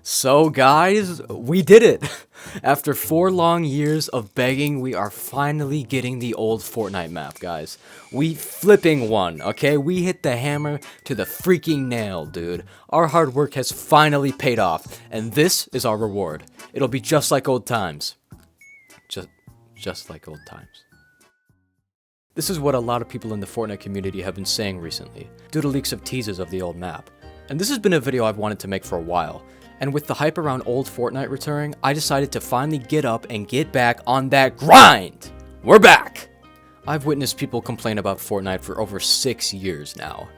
So guys, we did it! After 4 long years of begging, we are finally getting the old Fortnite map, guys. We flipping won, okay? We hit the hammer to the freaking nail, dude. Our hard work has finally paid off, and this is our reward. It'll be just like old times. Just like old times. This is what a lot of people in the Fortnite community have been saying recently, due to leaks of teasers of the old map. And this has been a video I've wanted to make for a while. And with the hype around old Fortnite returning, I decided to finally get up and get back on that grind! We're back! I've witnessed people complain about Fortnite for over 6 years now.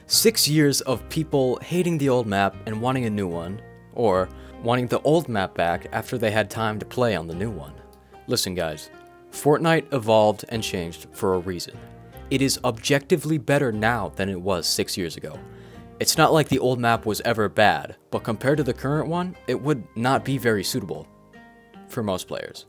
6 years of people hating the old map and wanting a new one, or wanting the old map back after they had time to play on the new one. Listen guys, Fortnite evolved and changed for a reason. It is objectively better now than it was 6 years ago. It's not like the old map was ever bad, but compared to the current one, it would not be very suitable for most players.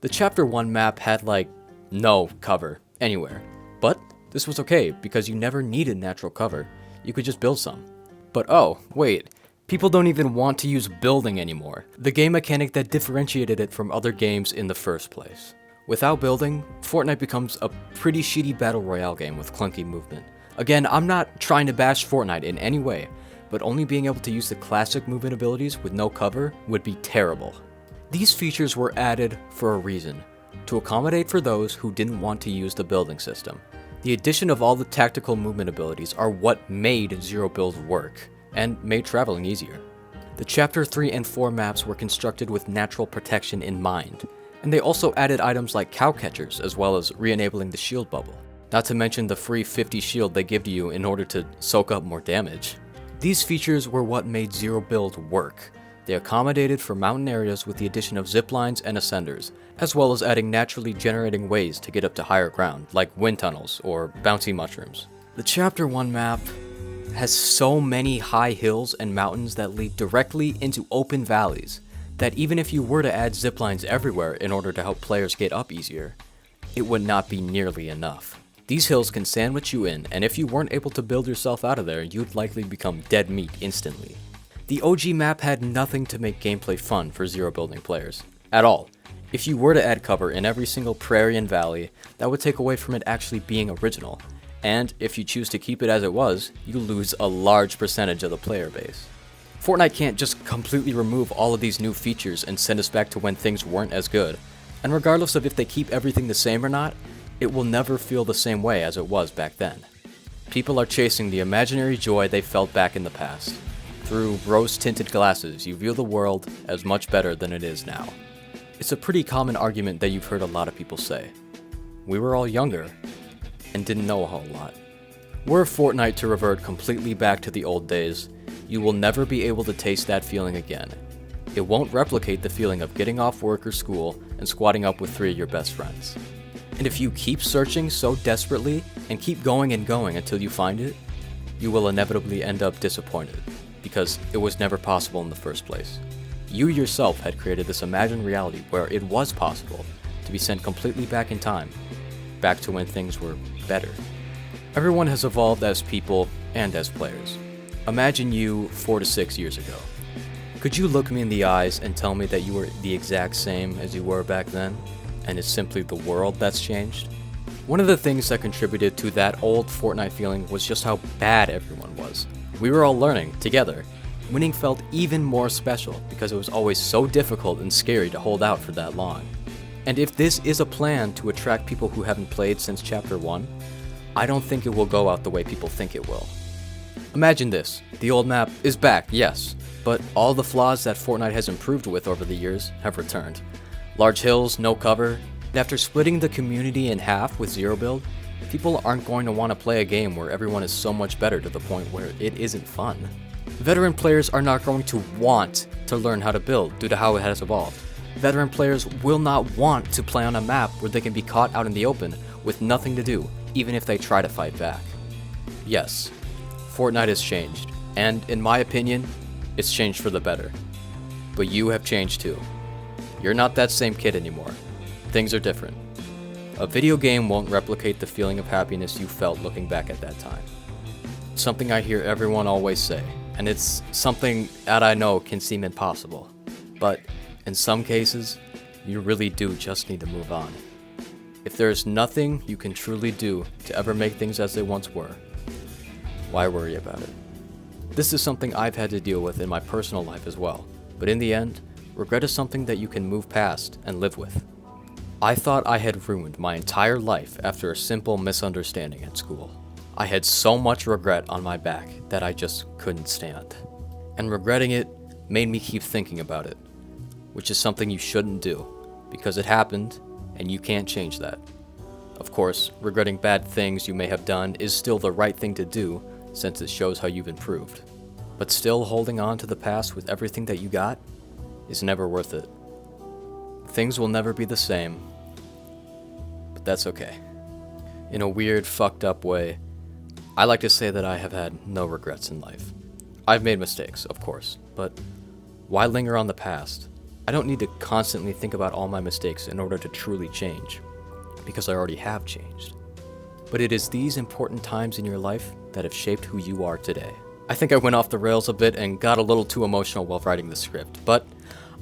The Chapter 1 map had like no cover anywhere, but this was okay because you never needed natural cover. You could just build some. But oh, wait, people don't even want to use building anymore, the game mechanic that differentiated it from other games in the first place. Without building, Fortnite becomes a pretty shitty battle royale game with clunky movement. Again, I'm not trying to bash Fortnite in any way, but only being able to use the classic movement abilities with no cover would be terrible. These features were added for a reason, to accommodate for those who didn't want to use the building system. The addition of all the tactical movement abilities are what made Zero Build work, and made traveling easier. The Chapter 3 and 4 maps were constructed with natural protection in mind, and they also added items like cow catchers as well as re-enabling the shield bubble. Not to mention the free 50 shield they give to you in order to soak up more damage. These features were what made Zero Build work. They accommodated for mountain areas with the addition of ziplines and ascenders, as well as adding naturally generating ways to get up to higher ground, like wind tunnels or bouncy mushrooms. The Chapter 1 map has so many high hills and mountains that lead directly into open valleys, that even if you were to add ziplines everywhere in order to help players get up easier, it would not be nearly enough. These hills can sandwich you in, and if you weren't able to build yourself out of there, you'd likely become dead meat instantly. The OG map had nothing to make gameplay fun for zero building players. At all. If you were to add cover in every single prairie and valley, that would take away from it actually being original. And if you choose to keep it as it was, you lose a large percentage of the player base. Fortnite can't just completely remove all of these new features and send us back to when things weren't as good. And regardless of if they keep everything the same or not, it will never feel the same way as it was back then. People are chasing the imaginary joy they felt back in the past. Through rose-tinted glasses, you view the world as much better than it is now. It's a pretty common argument that you've heard a lot of people say. We were all younger and didn't know a whole lot. Were Fortnite to revert completely back to the old days, you will never be able to taste that feeling again. It won't replicate the feeling of getting off work or school and squatting up with 3 of your best friends. And if you keep searching so desperately and keep going and going until you find it, you will inevitably end up disappointed, because it was never possible in the first place. You yourself had created this imagined reality where it was possible to be sent completely back in time, back to when things were better. Everyone has evolved as people and as players. Imagine you 4 to 6 years ago. Could you look me in the eyes and tell me that you were the exact same as you were back then? And it's simply the world that's changed? One of the things that contributed to that old Fortnite feeling was just how bad everyone was. We were all learning, together. Winning felt even more special because it was always so difficult and scary to hold out for that long. And if this is a plan to attract people who haven't played since Chapter 1, I don't think it will go out the way people think it will. Imagine this, the old map is back, yes, but all the flaws that Fortnite has improved with over the years have returned. Large hills, no cover, and after splitting the community in half with Zero Build, people aren't going to want to play a game where everyone is so much better to the point where it isn't fun. Veteran players are not going to want to learn how to build due to how it has evolved. Veteran players will not want to play on a map where they can be caught out in the open with nothing to do, even if they try to fight back. Yes, Fortnite has changed, and in my opinion, it's changed for the better. But you have changed too. You're not that same kid anymore. Things are different. A video game won't replicate the feeling of happiness you felt looking back at that time. It's something I hear everyone always say, and it's something that I know can seem impossible. But in some cases, you really do just need to move on. If there is nothing you can truly do to ever make things as they once were, why worry about it? This is something I've had to deal with in my personal life as well, but in the end, regret is something that you can move past and live with. I thought I had ruined my entire life after a simple misunderstanding at school. I had so much regret on my back that I just couldn't stand. And regretting it made me keep thinking about it, which is something you shouldn't do, because it happened and you can't change that. Of course, regretting bad things you may have done is still the right thing to do, since it shows how you've improved. But still holding on to the past with everything that you got is never worth it. Things will never be the same, but that's okay. In a weird, fucked up way, I like to say that I have had no regrets in life. I've made mistakes, of course, but why linger on the past? I don't need to constantly think about all my mistakes in order to truly change, because I already have changed. But it is these important times in your life that have shaped who you are today. I think I went off the rails a bit and got a little too emotional while writing the script, but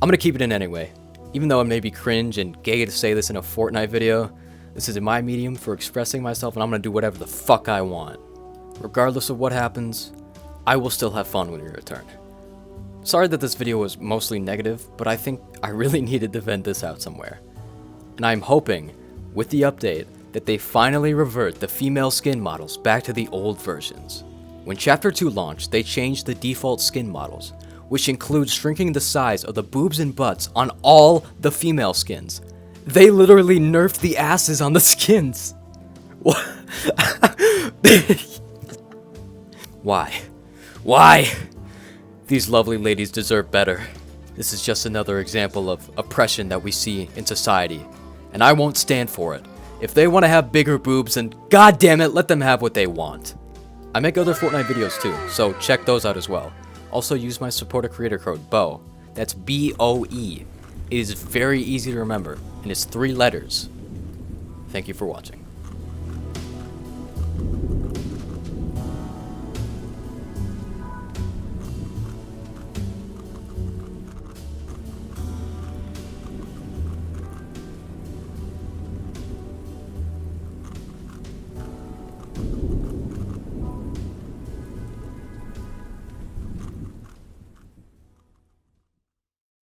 I'm gonna keep it in anyway. Even though it may be cringe and gay to say this in a Fortnite video, this is my medium for expressing myself and I'm gonna do whatever the fuck I want. Regardless of what happens, I will still have fun when we return. Sorry that this video was mostly negative, but I think I really needed to vent this out somewhere. And I'm hoping, with the update, that they finally revert the female skin models back to the old versions. When Chapter 2 launched, they changed the default skin models, which includes shrinking the size of the boobs and butts on all the female skins. They literally nerfed the asses on the skins. What? Why? Why? These lovely ladies deserve better. This is just another example of oppression that we see in society, and I won't stand for it. If they want to have bigger boobs, then goddammit, let them have what they want. I make other Fortnite videos too, so check those out as well. Also use my supporter creator code BOE. That's BOE. It is very easy to remember, and it's 3 letters. Thank you for watching.